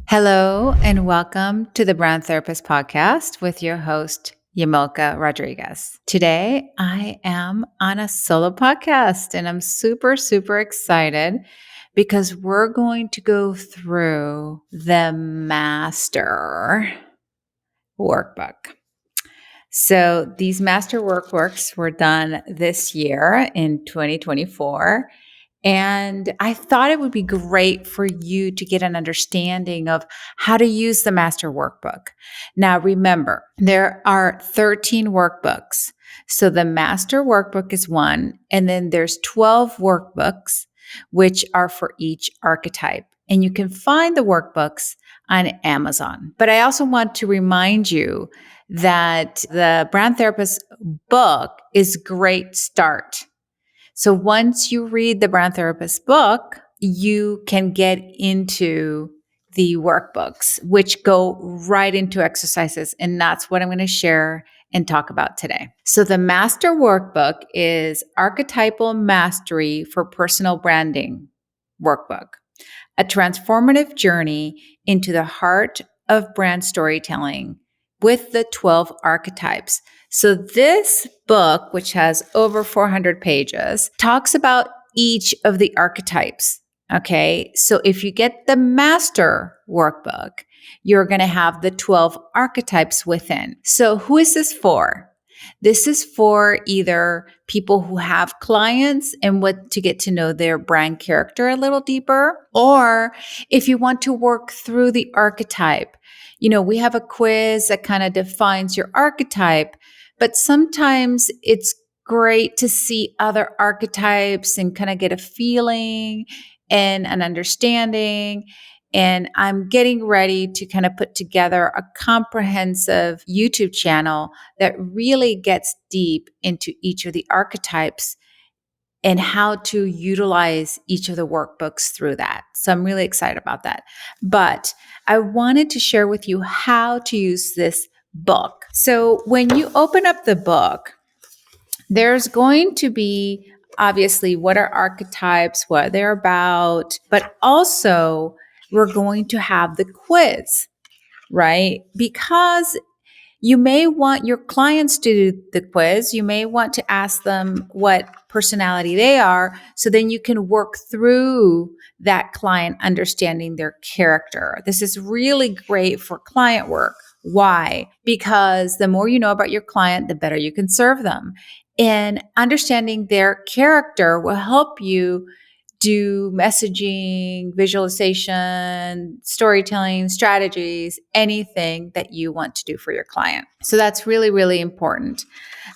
Hello, and welcome to the Brand Therapist Podcast with your host, Yamilka Rodriguez. Today, I am on a solo podcast, and I'm super excited because we're going to go through the Master Workbook. So, these Master Workbooks were done this year in 2024. And I thought it would be great for you to get an understanding of how to use the Master Workbook. Now, remember, there are 13 workbooks. So the Master Workbook is one, and then there's 12 workbooks, which are for each archetype. And you can find the workbooks on Amazon. But I also want to remind you that the Brand Therapist book is a great start. So once you read the Brand Therapist book, you can get into the workbooks, which go right into exercises. And that's what I'm going to share and talk about today. So the Master Workbook is Archetypal Mastery for Personal Branding Workbook, a transformative journey into the heart of brand storytelling with the 12 archetypes. So this book, which has over 400 pages, talks about each of the archetypes. Okay. So if you get the Master Workbook, you're going to have the 12 archetypes within. So who is this for? This is for either people who have clients and want to get to know their brand character a little deeper, or if you want to work through the archetype. You know, we have a quiz that kind of defines your archetype, but sometimes it's great to see other archetypes and kind of get a feeling and an understanding. And I'm getting ready to kind of put together a comprehensive YouTube channel that really gets deep into each of the archetypes and how to utilize each of the workbooks through that. So I'm really excited about that. But I wanted to share with you how to use this book. So when you open up the book, there's going to be obviously what are archetypes, what they're about, but also we're going to have the quiz, right? Because you may want your clients to do the quiz. You may want to ask them what personality they are. So then you can work through that client understanding their character. This is really great for client work. Why? Because the more you know about your client, the better you can serve them. And understanding their character will help you do messaging, visualization, storytelling, strategies, anything that you want to do for your client. So that's really important.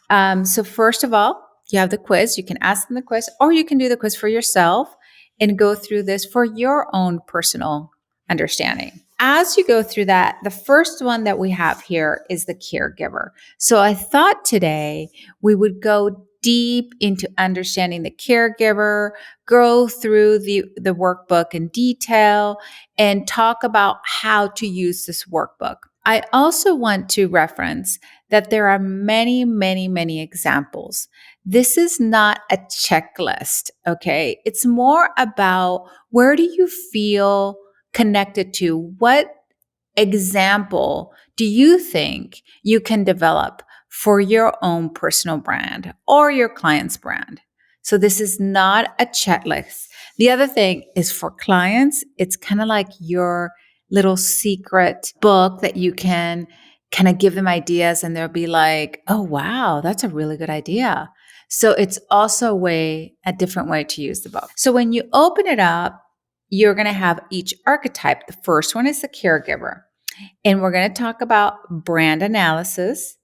So first of all, you have the quiz. You can ask them the quiz, or you can do the quiz for yourself and go through this for your own personal understanding. As you go through that, the first one that we have here is the caregiver. So I thought today we would go deep into understanding the caregiver, go through the workbook in detail, and talk about how to use this workbook. I also want to reference that there are many examples. This is not a checklist, okay? It's more about where do you feel connected to? What example do you think you can develop for your own personal brand or your client's brand? So this is not a checklist. The other thing is for clients, it's kind of like your little secret book that you can kind of give them ideas and they'll be like, oh, wow, that's a really good idea. So it's also a different way to use the book. So when you open it up, you're going to have each archetype. The first one is the caregiver. And we're going to talk about brand analysis,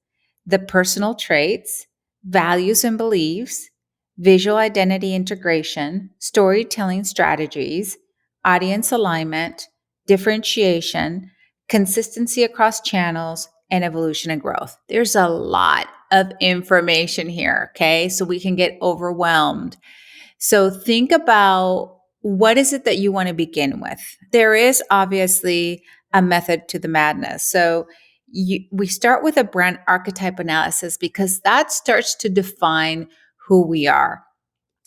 the personal traits, values and beliefs, visual identity integration, storytelling strategies, audience alignment, differentiation, consistency across channels, and evolution and growth. There's a lot of information here, okay? So we can get overwhelmed. So think about what is it that you want to begin with? There is obviously a method to the madness. So we start with a brand archetype analysis because that starts to define who we are.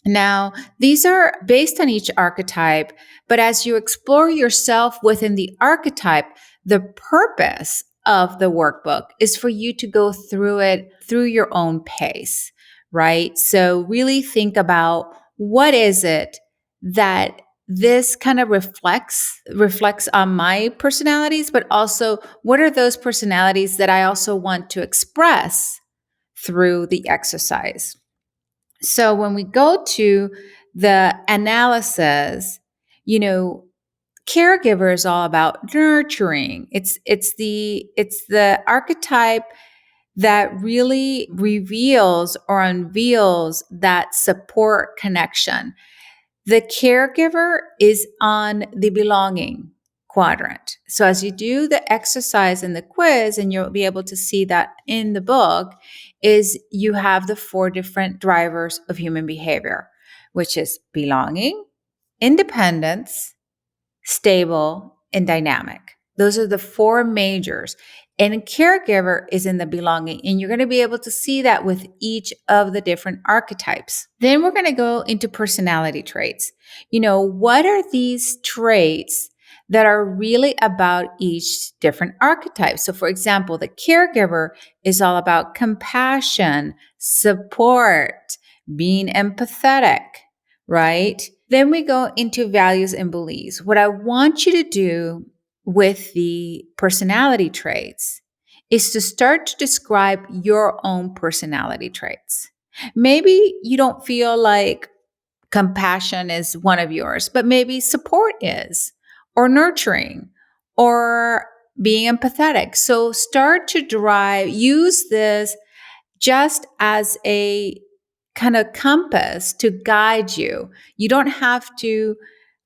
Now, these are based on each archetype, but as you explore yourself within the archetype, the purpose of the workbook is for you to go through it through your own pace, right? So really think about what is it that this kind of reflects on my personalities, but also what are those personalities that I also want to express through the exercise. So when we go to the analysis, you know, caregiver is all about nurturing. It's the archetype that really reveals or unveils that support connection. The caregiver is on the belonging quadrant. So as you do the exercise and the quiz, and you'll be able to see that in the book, is you have the four different drivers of human behavior, which is belonging, independence, stable, and dynamic. Those are the four majors. And a caregiver is in the belonging. And you're going to be able to see that with each of the different archetypes. Then we're going to go into personality traits. What are these traits that are really about each different archetype? So, for example, the caregiver is all about compassion, support, being empathetic, right? Then we go into values and beliefs. What I want you to do with the personality traits is to start to describe your own personality traits. Maybe you don't feel like compassion is one of yours, but maybe support is, or nurturing, or being empathetic. So start to use this just as a kind of compass to guide you. You don't have to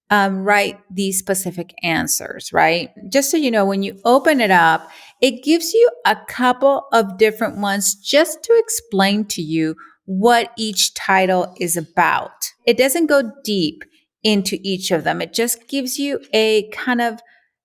write these specific answers, right? Just so you know, when you open it up, it gives you a couple of different ones just to explain to you what each title is about. It doesn't go deep into each of them. It just gives you a kind of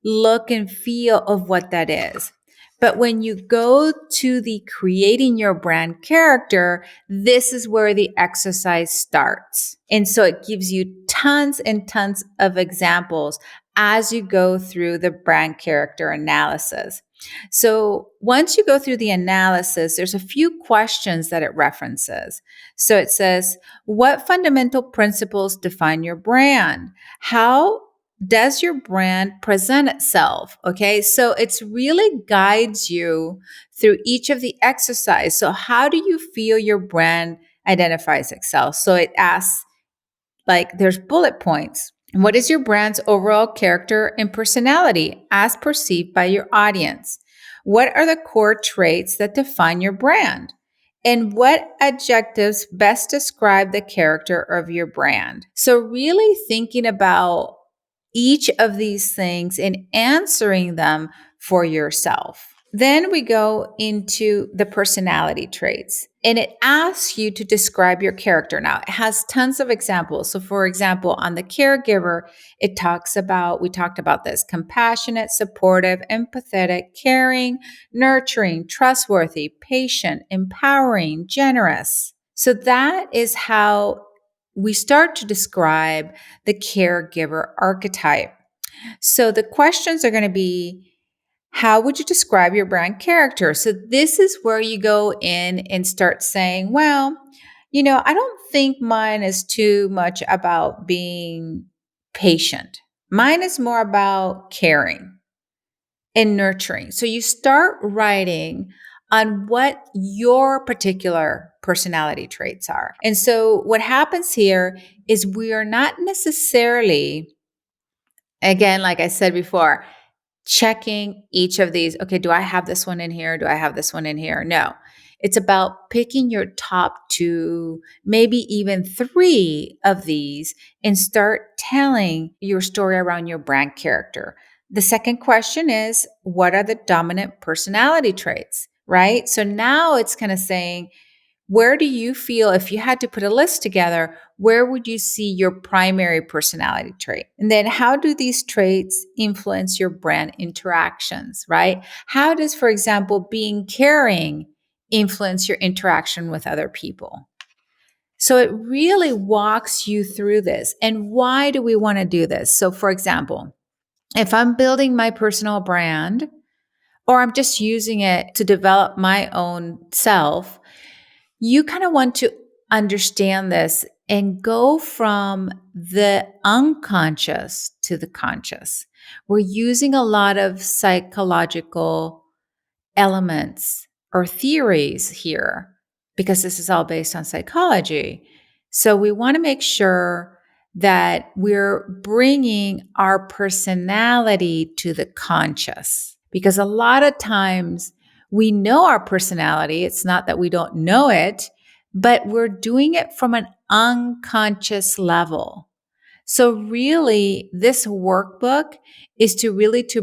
look and feel of what that is. But when you go to the creating your brand character, this is where the exercise starts. And so it gives you tons and tons of examples as you go through the brand character analysis. So once you go through the analysis, there's a few questions that it references. So it says, what fundamental principles define your brand? How does your brand present itself? Okay, so it's really guides you through each of the exercise. So how do you feel your brand identifies itself? So it asks, like, there's bullet points. What is your brand's overall character and personality as perceived by your audience? What are the core traits that define your brand? And what adjectives best describe the character of your brand? So, really thinking about each of these things and answering them for yourself. Then we go into the personality traits, and it asks you to describe your character. Now, it has tons of examples. So, for example, on the caregiver, we talked about this: compassionate, supportive, empathetic, caring, nurturing, trustworthy, patient, empowering, generous. So, that is how we start to describe the caregiver archetype. So, the questions are going to be, how would you describe your brand character? So, this is where you go in and start saying, well, I don't think mine is too much about being patient. Mine is more about caring and nurturing. So, you start writing on what your particular personality traits are. And so, what happens here is we are not necessarily, again, like I said before, checking each of these. Okay, do I have this one in here? Do I have this one in here? No. It's about picking your top two, maybe even three of these, and start telling your story around your brand character. The second question is, what are the dominant personality traits, right? So now it's kind of saying, where do you feel, if you had to put a list together, where would you see your primary personality trait? And then how do these traits influence your brand interactions, right? How does, for example, being caring influence your interaction with other people? So it really walks you through this. And why do we want to do this? So, for example, if I'm building my personal brand, or I'm just using it to develop my own self, you kind of want to understand this and go from the unconscious to the conscious. We're using a lot of psychological elements or theories here because this is all based on psychology. So we want to make sure that we're bringing our personality to the conscious, because a lot of times we know our personality. It's not that we don't know it, but we're doing it from an unconscious level. So really, this workbook is to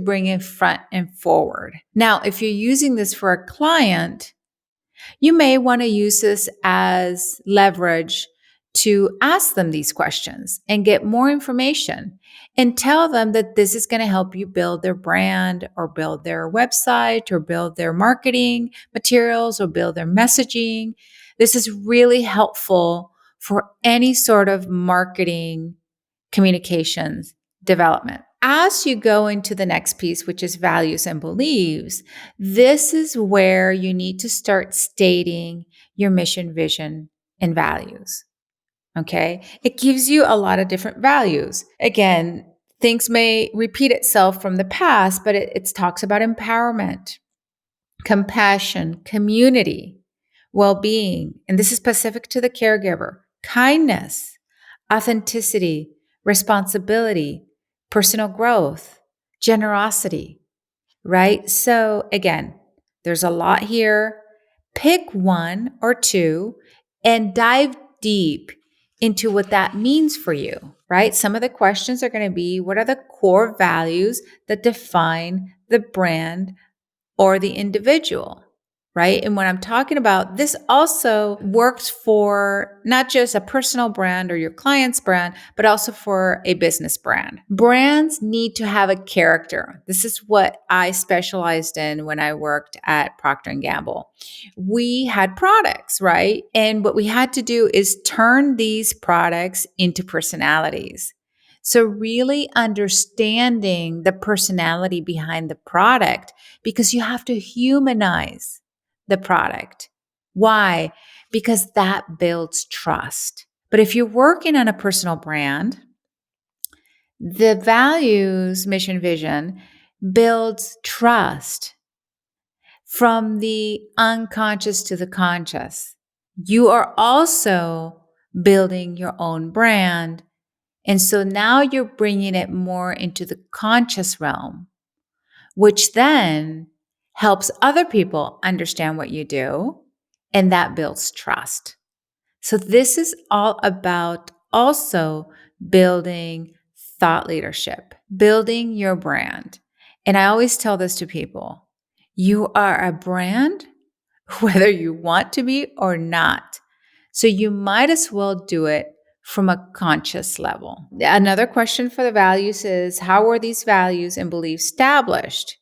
bring it front and forward. Now, if you're using this for a client, you may want to use this as leverage to ask them these questions and get more information and tell them that this is going to help you build their brand or build their website or build their marketing materials or build their messaging. This is really helpful for any sort of marketing communications development. As you go into the next piece, which is values and beliefs, this is where you need to start stating your mission, vision, and values. Okay. It gives you a lot of different values. Again, things may repeat itself from the past, but it talks about empowerment, compassion, community, well-being. And this is specific to the caregiver, kindness, authenticity, responsibility, personal growth, generosity, right? So again, there's a lot here. Pick one or two and dive deep into what that means for you, right? Some of the questions are going to be, what are the core values that define the brand or the individual, right? And when I'm talking about this, also works for not just a personal brand or your client's brand, but also for a business brand. Brands need to have a character. This is what I specialized in when I worked at Procter & Gamble. We had products, right? And what we had to do is turn these products into personalities. So really understanding the personality behind the product, because you have to humanize the product. Why? Because that builds trust. But if you're working on a personal brand, the values, mission, vision builds trust from the unconscious to the conscious. You are also building your own brand. And so now you're bringing it more into the conscious realm, which then helps other people understand what you do, and that builds trust. So this is all about also building thought leadership, building your brand. And I always tell this to people, you are a brand whether you want to be or not. So you might as well do it from a conscious level. Another question for the values is, how were these values and beliefs established?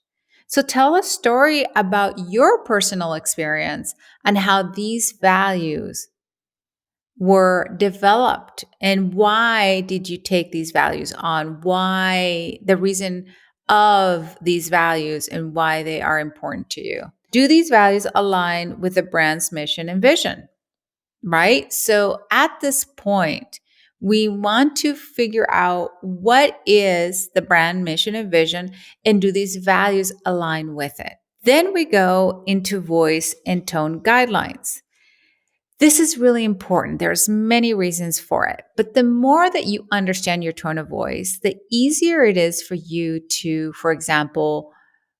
So tell a story about your personal experience and how these values were developed and why did you take these values on? Why the reason of these values and why they are important to you. Do these values align with the brand's mission and vision? Right? So at this point, we want to figure out what is the brand mission and vision, and do these values align with it? Then we go into voice and tone guidelines. This is really important. There's many reasons for it, but the more that you understand your tone of voice, the easier it is for you to, for example,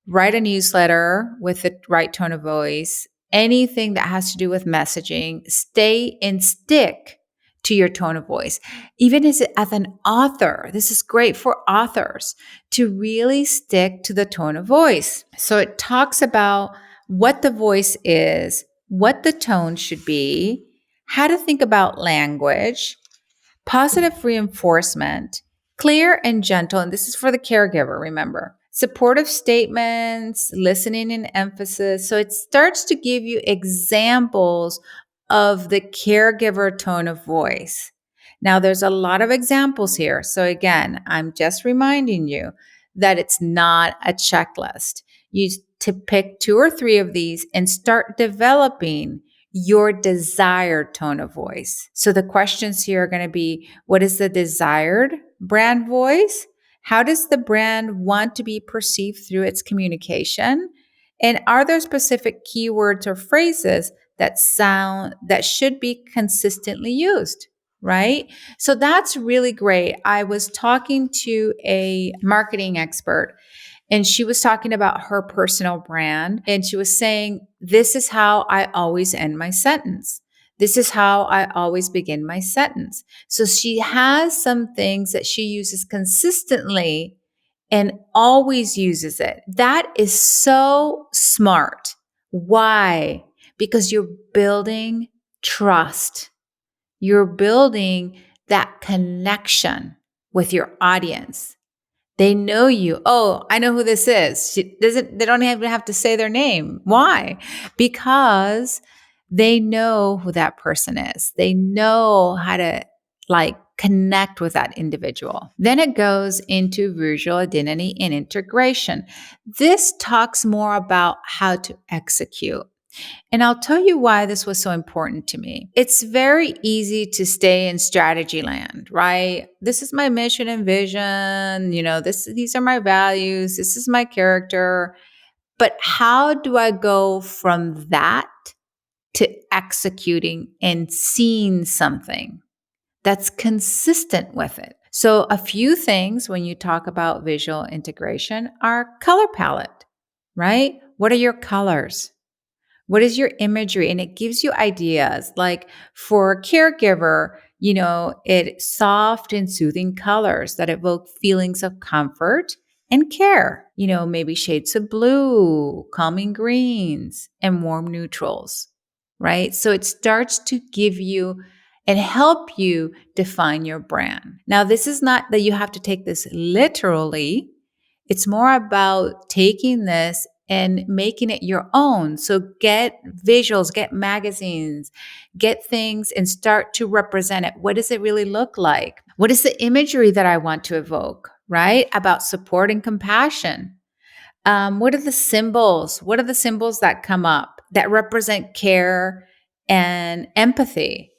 write a newsletter with the right tone of voice, anything that has to do with messaging, stay and stick to your tone of voice. Even as an author, this is great for authors to really stick to the tone of voice. So it talks about what the voice is, what the tone should be, how to think about language, positive reinforcement, clear and gentle, and this is for the caregiver, remember, supportive statements, listening and emphasis. So it starts to give you examples of the caregiver tone of voice. Now, there's a lot of examples here. So, again, I'm just reminding you that it's not a checklist. You to pick 2 or 3 of these and start developing your desired tone of voice. So, the questions here are going to be, what is the desired brand voice? How does the brand want to be perceived through its communication? And are there specific keywords or phrases that should be consistently used, right? So that's really great. I was talking to a marketing expert, and she was talking about her personal brand, and she was saying, this is how I always end my sentence. This is how I always begin my sentence. So she has some things that she uses consistently and always uses it. That is so smart. Why? Because you're building trust. You're building that connection with your audience. They know you. Oh, I know who this is. They don't even have to say their name. Why? Because they know who that person is. They know how to connect with that individual. Then it goes into visual identity and integration. This talks more about how to execute. And I'll tell you why this was so important to me. It's very easy to stay in strategy land, right? This is my mission and vision. These are my values. This is my character. But how do I go from that to executing and seeing something that's consistent with it? So a few things when you talk about visual integration are color palette, right? What are your colors? What is your imagery? And it gives you ideas. Like for a caregiver, it's soft and soothing colors that evoke feelings of comfort and care. Maybe shades of blue, calming greens, and warm neutrals, right? So it starts to give you and help you define your brand. Now, this is not that you have to take this literally. It's more about taking this and making it your own. So get visuals, get magazines, get things and start to represent it. What does it really look like? What is the imagery that I want to evoke, right? About support and compassion. What are the symbols? What are the symbols that come up that represent care and empathy?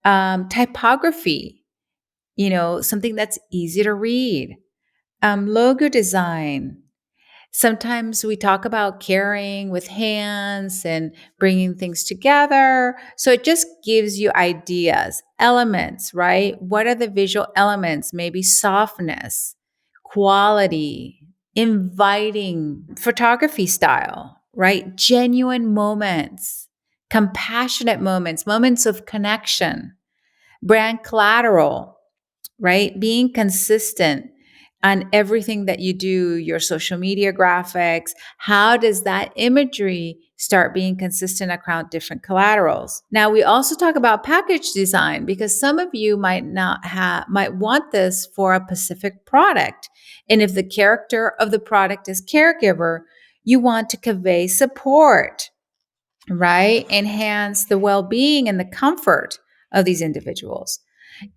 Typography, something that's easy to read. Logo design. Sometimes we talk about caring with hands and bringing things together. So it just gives you ideas, elements, right? What are the visual elements? Maybe softness, quality, inviting, photography style, right? Genuine moments, compassionate moments, moments of connection, brand collateral, right? Being consistent on everything that you do, your social media graphics. How does that imagery start being consistent across different collaterals? Now, we also talk about package design because some of you might want this for a specific product. And if the character of the product is caregiver, you want to convey support, right? Enhance the well-being and the comfort of these individuals.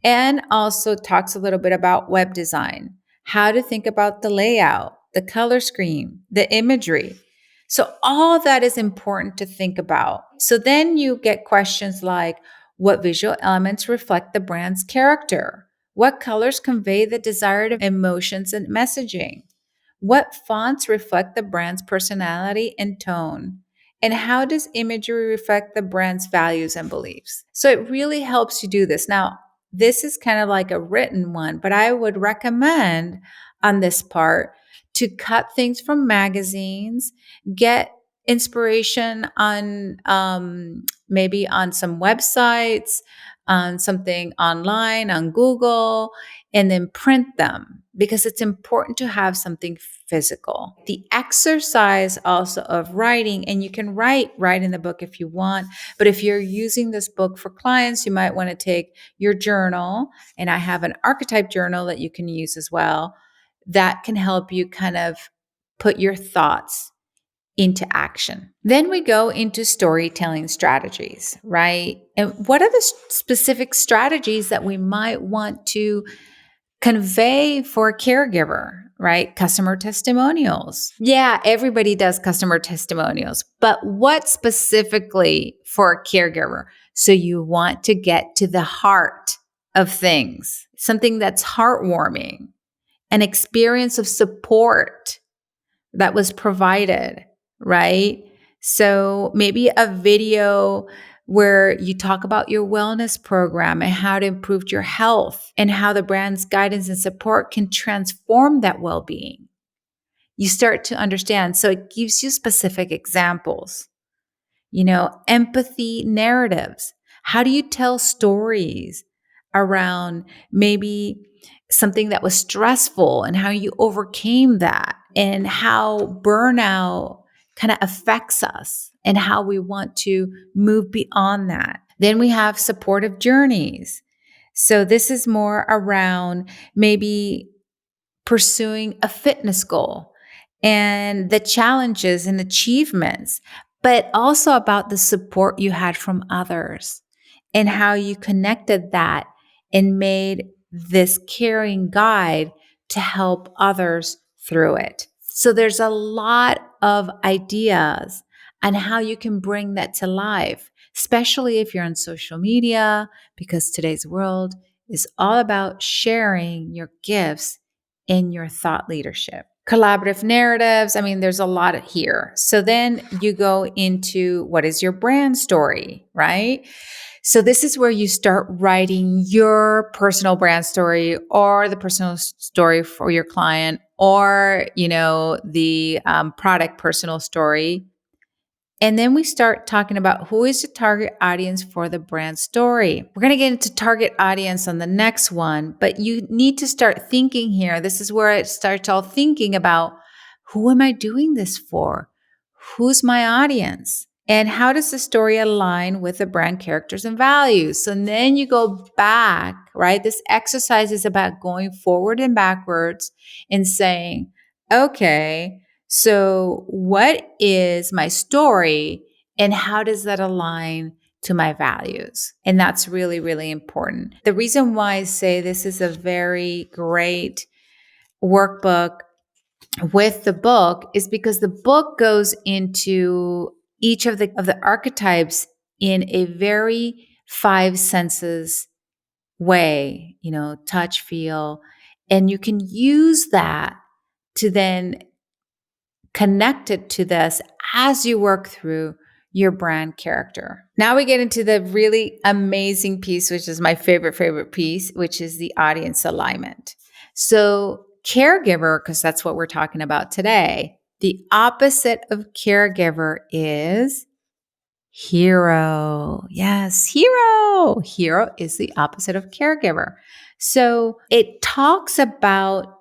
And also talks a little bit about web design, how to think about the layout, the color scheme, the imagery. So all that is important to think about. So then you get questions like, what visual elements reflect the brand's character? What colors convey the desired emotions and messaging? What fonts reflect the brand's personality and tone? And how does imagery reflect the brand's values and beliefs? So it really helps you do this. Now, this is kind of like a written one, but I would recommend on this part to cut things from magazines, get inspiration on maybe on some websites, on something online, on Google, and then print them because it's important to have something physical. The exercise also of writing, and you can write in the book if you want, but if you're using this book for clients, you might want to take your journal, and I have an archetype journal that you can use as well that can help you kind of put your thoughts into action. Then we go into storytelling strategies, right? And what are the specific strategies that we might want to convey for a caregiver, right? Customer testimonials. Yeah, everybody does customer testimonials, but what specifically for a caregiver? So you want to get to the heart of things, something that's heartwarming, an experience of support that was provided, right? So maybe a video where you talk about your wellness program and how it improved your health and how the brand's guidance and support can transform that well-being. You start to understand. So it gives you specific examples, empathy narratives. How do you tell stories around maybe something that was stressful and how you overcame that and how burnout kind of affects us and how we want to move beyond that? Then we have supportive journeys. So this is more around maybe pursuing a fitness goal and the challenges and achievements, but also about the support you had from others and how you connected that and made this caring guide to help others through it. So there's a lot of ideas on how you can bring that to life, especially if you're on social media, because today's world is all about sharing your gifts in your thought leadership. Collaborative narratives. I mean, there's a lot here. So then you go into what is your brand story, right? So this is where you start writing your personal brand story or the personal story for your client or, the product personal story. And then we start talking about who is the target audience for the brand story. We're going to get into target audience on the next one, but you need to start thinking here. This is where it starts all thinking about, who am I doing this for? Who's my audience? And how does the story align with the brand characters and values? So then you go back, right? This exercise is about going forward and backwards and saying, okay, so what is my story and how does that align to my values? And that's really, really important. The reason why I say this is a very great workbook with the book is because the book goes into each of the archetypes in a very five senses way, touch, feel, and you can use that to then connect it to this as you work through your brand character. Now we get into the really amazing piece, which is my favorite piece, which is the audience alignment. So caregiver, because that's what we're talking about today, the opposite of caregiver is hero. Yes, hero. Hero is the opposite of caregiver. So it talks about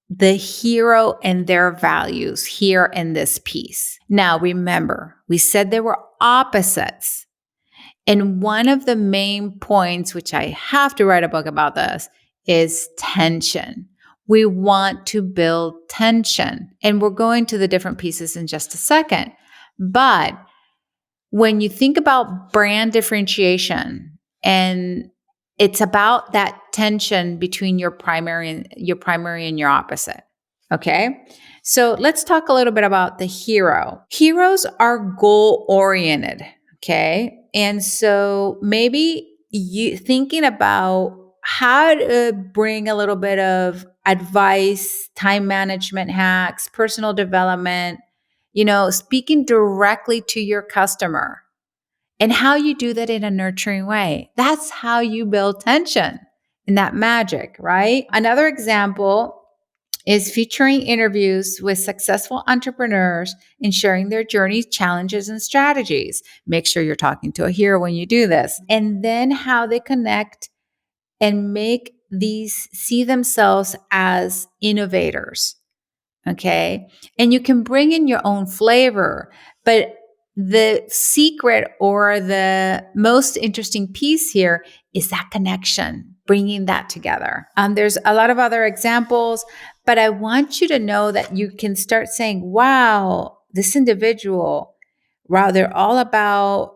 the hero and their values here in this piece. Now, remember, we said there were opposites. And one of the main points, which I have to write a book about this, is tension. We want to build tension. And we're going to the different pieces in just a second. But when you think about brand differentiation, and it's about that tension between your primary and your opposite. Okay. So let's talk a little bit about the hero. Heroes are goal oriented. Okay. And so maybe you thinking about how to bring a little bit of advice, time management hacks, personal development, speaking directly to your customer and how you do that in a nurturing way. That's how you build tension and that magic, right? Another example is featuring interviews with successful entrepreneurs and sharing their journeys, challenges, and strategies. Make sure you're talking to a hero when you do this. And then how they connect and make these see themselves as innovators. Okay. And you can bring in your own flavor, but the secret or the most interesting piece here is that connection, bringing that together. There's a lot of other examples, but I want you to know that you can start saying, wow, this individual, wow, they're all about,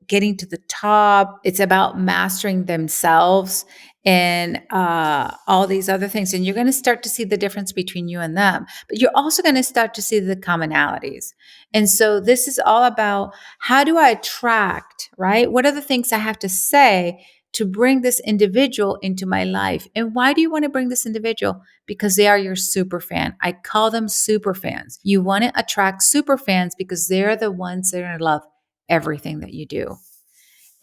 getting to the top. It's about mastering themselves and all these other things. And you're going to start to see the difference between you and them. But you're also going to start to see the commonalities. And so this is all about, how do I attract, right? What are the things I have to say to bring this individual into my life? And why do you want to bring this individual? Because they are your super fan. I call them super fans. You want to attract super fans because they're the ones that are going to love everything that you do.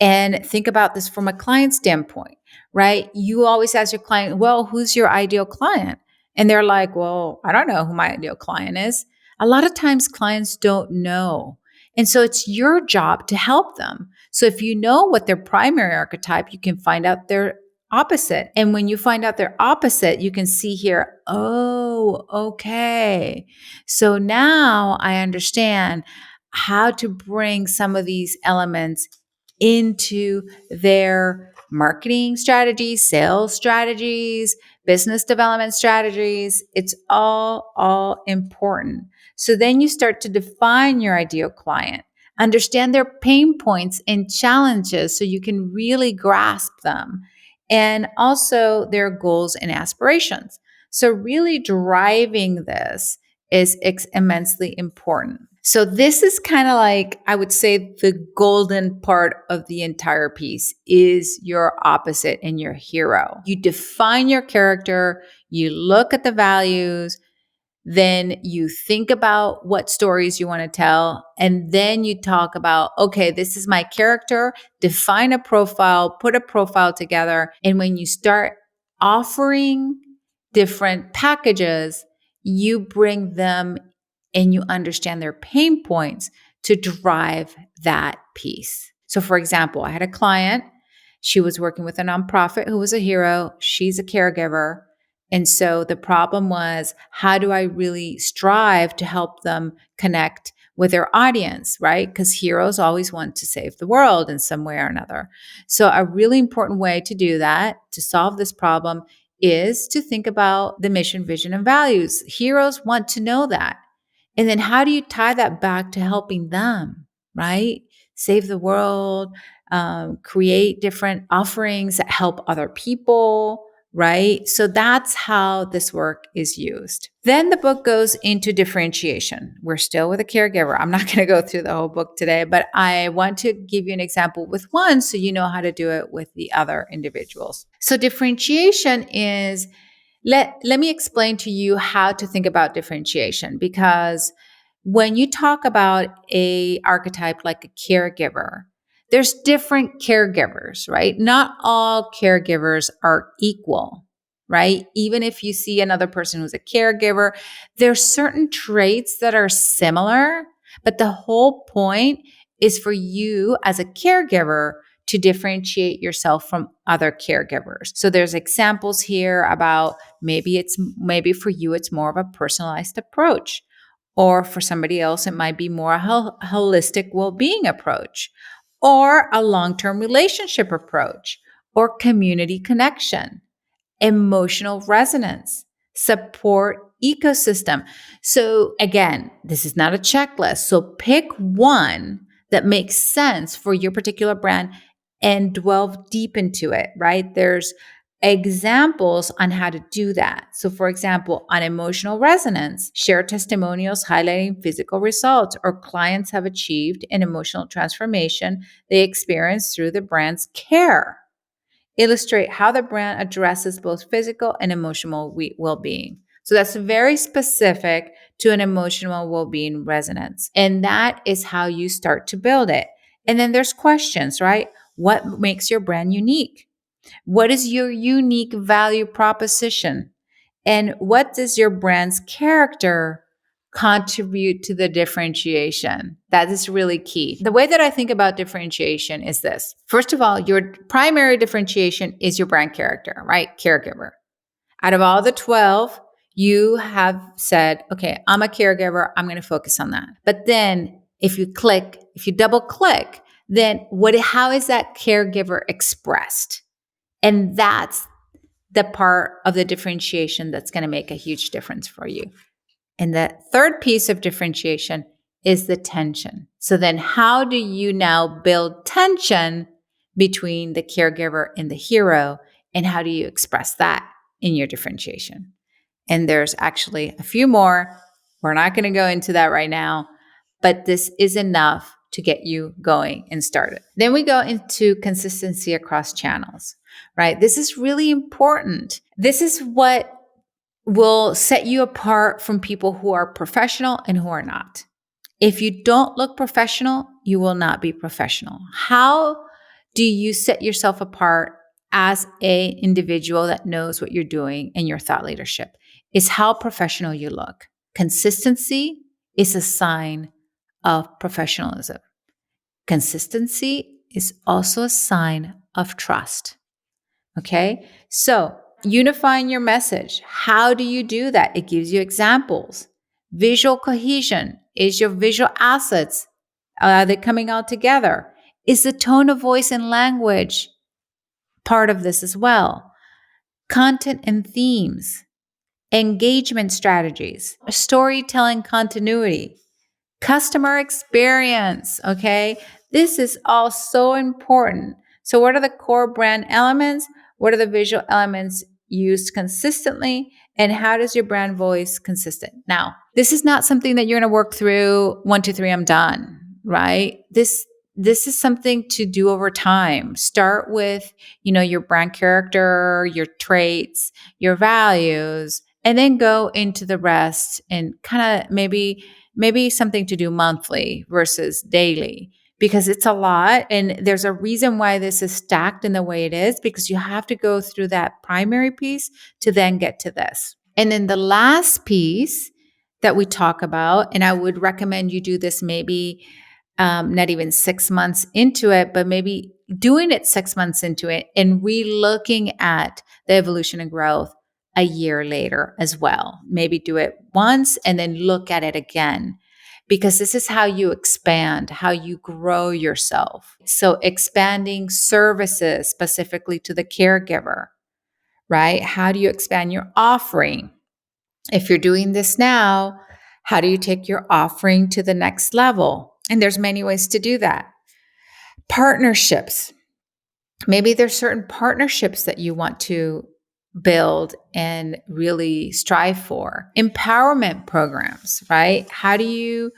And think about this from a client standpoint, right? You always ask your client, well, who's your ideal client? And they're like, well, I don't know who my ideal client is. A lot of times clients don't know. And so it's your job to help them. So if you know what their primary archetype, you can find out their opposite. And when you find out their opposite, you can see here, oh, okay. So now I understand how to bring some of these elements into their marketing strategies, sales strategies, business development strategies. It's all important. So then you start to define your ideal client, understand their pain points and challenges so you can really grasp them, and also their goals and aspirations. So really driving this is immensely important. So this is kind of like, I would say, the golden part of the entire piece is your opposite and your hero. You define your character, you look at the values, then you think about what stories you want to tell, and then you talk about, okay, this is my character, define a profile, put a profile together. And when you start offering different packages, you bring them and you understand their pain points to drive that piece. So, for example, I had a client. She was working with a nonprofit who was a hero. She's a caregiver. And so the problem was, how do I really strive to help them connect with their audience, right? Because heroes always want to save the world in some way or another. So a really important way to do that, to solve this problem, is to think about the mission, vision, and values. Heroes want to know that. And then how do you tie that back to helping them, right? Save the world, create different offerings that help other people, right? So that's how this work is used. Then the book goes into differentiation. We're still with a caregiver. I'm not going to go through the whole book today, but I want to give you an example with one so you know how to do it with the other individuals. So differentiation is, let me explain to you how to think about differentiation, because when you talk about a archetype like a caregiver, there's different caregivers, right? Not all caregivers are equal, right? Even if you see another person who's a caregiver, there's certain traits that are similar, but the whole point is for you as a caregiver to differentiate yourself from other caregivers. So there's examples here about maybe for you, it's more of a personalized approach. Or for somebody else, it might be more a holistic well-being approach, or a long-term relationship approach, or community connection, emotional resonance, support ecosystem. So again, this is not a checklist. So pick one that makes sense for your particular brand and delve deep into it, right? There's examples on how to do that. So for example, on emotional resonance, share testimonials highlighting physical results or clients have achieved an emotional transformation they experienced through the brand's care. Illustrate how the brand addresses both physical and emotional well-being. So that's very specific to an emotional well-being resonance. And that is how you start to build it. And then there's questions, right? What makes your brand unique? What is your unique value proposition? And what does your brand's character contribute to the differentiation? That is really key. The way that I think about differentiation is this. First of all, your primary differentiation is your brand character, right? Caregiver. Out of all the 12, you have said, okay, I'm a caregiver. I'm going to focus on that. But then if you double click, then how is that caregiver expressed? And that's the part of the differentiation that's going to make a huge difference for you. And the third piece of differentiation is the tension. So then how do you now build tension between the caregiver and the hero? And how do you express that in your differentiation? And there's actually a few more. We're not going to go into that right now, but this is enough to get you going and started. Then we go into consistency across channels, right? This is really important. This is what will set you apart from people who are professional and who are not. If you don't look professional, you will not be professional. How do you set yourself apart as an individual that knows what you're doing in your thought leadership? Is how professional you look. Consistency is a sign of professionalism. Consistency is also a sign of trust. Okay? So, unifying your message. How do you do that? It gives you examples. Visual cohesion. Is your visual assets, are they coming out together? Is the tone of voice and language part of this as well? Content and themes, engagement strategies, storytelling continuity, customer experience, okay? This is all so important. So what are the core brand elements? What are the visual elements used consistently? And how does your brand voice consistent? Now, this is not something that you're going to work through 1, 2, 3, I'm done, right? This is something to do over time. Start with, your brand character, your traits, your values, and then go into the rest and kind of maybe something to do monthly versus daily, because it's a lot. And there's a reason why this is stacked in the way it is, because you have to go through that primary piece to then get to this. And then the last piece that we talk about, and I would recommend you do this maybe not even 6 months into it, but maybe doing it 6 months into it and re-looking at the evolution and growth a year later as well. Maybe do it once and then look at it again, because this is how you expand, how you grow yourself. So expanding services specifically to the caregiver, right? How do you expand your offering? If you're doing this now, how do you take your offering to the next level? And there's many ways to do that. Partnerships. Maybe there's certain partnerships that you want to build and really strive for. Empowerment programs, right? How do you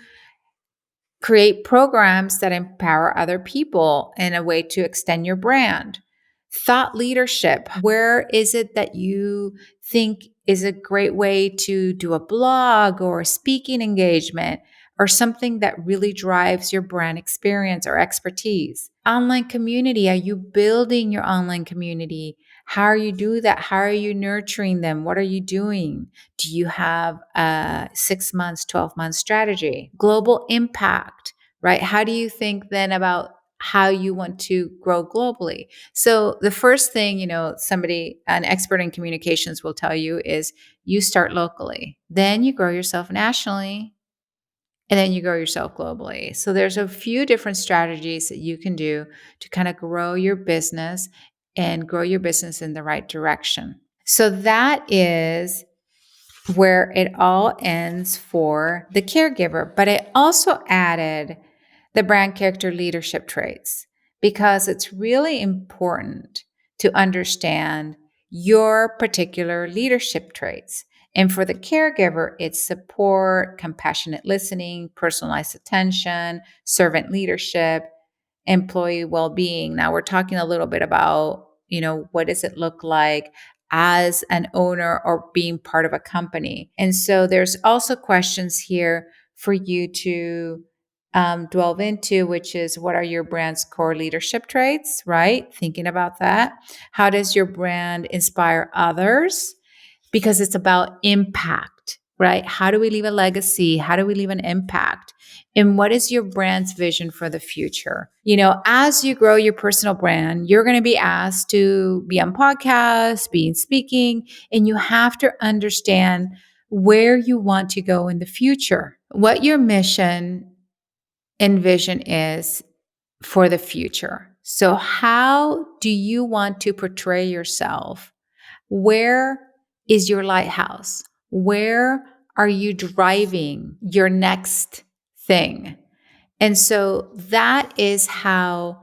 create programs that empower other people in a way to extend your brand? Thought leadership. Where is it that you think is a great way to do a blog or a speaking engagement or something that really drives your brand experience or expertise? Online community. Are you building your online community? How are you doing that? How are you nurturing them? What are you doing? Do you have a 6 months, 12 month strategy? Global impact, right? How do you think then about how you want to grow globally? So the first thing, an expert in communications will tell you is you start locally, then you grow yourself nationally, and then you grow yourself globally. So there's a few different strategies that you can do to kind of grow your business and grow your business in the right direction. So that is where it all ends for the caregiver. But I also added the brand character leadership traits, because it's really important to understand your particular leadership traits. And for the caregiver, it's support, compassionate listening, personalized attention, servant leadership, employee well-being. Now we're talking a little bit about, what does it look like as an owner or being part of a company? And so there's also questions here for you to delve into, which is, what are your brand's core leadership traits, right? Thinking about that. How does your brand inspire others? Because it's about impact, right? How do we leave a legacy? How do we leave an impact? And what is your brand's vision for the future? As you grow your personal brand, you're going to be asked to be on podcasts, be in speaking, and you have to understand where you want to go in the future, what your mission and vision is for the future. So how do you want to portray yourself? Where is your lighthouse? Where are you driving your next thing? And so that is how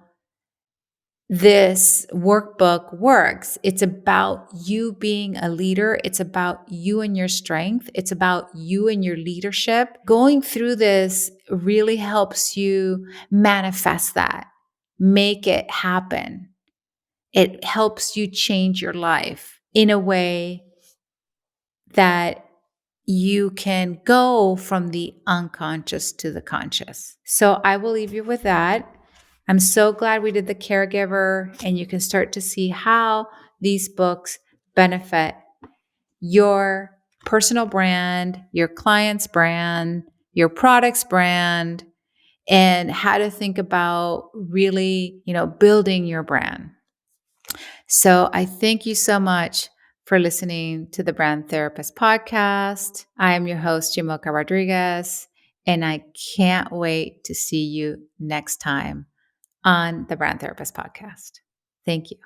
this workbook works. It's about you being a leader. It's about you and your strength. It's about you and your leadership. Going through this really helps you manifest that, make it happen. It helps you change your life in a way that you can go from the unconscious to the conscious. So I will leave you with that. I'm so glad we did the caregiver, and you can start to see how these books benefit your personal brand, your client's brand, your product's brand, and how to think about really, building your brand. So I thank you so much for listening to the Brand Therapist podcast. I am your host, Jamoka Rodriguez, and I can't wait to see you next time on the Brand Therapist podcast. Thank you.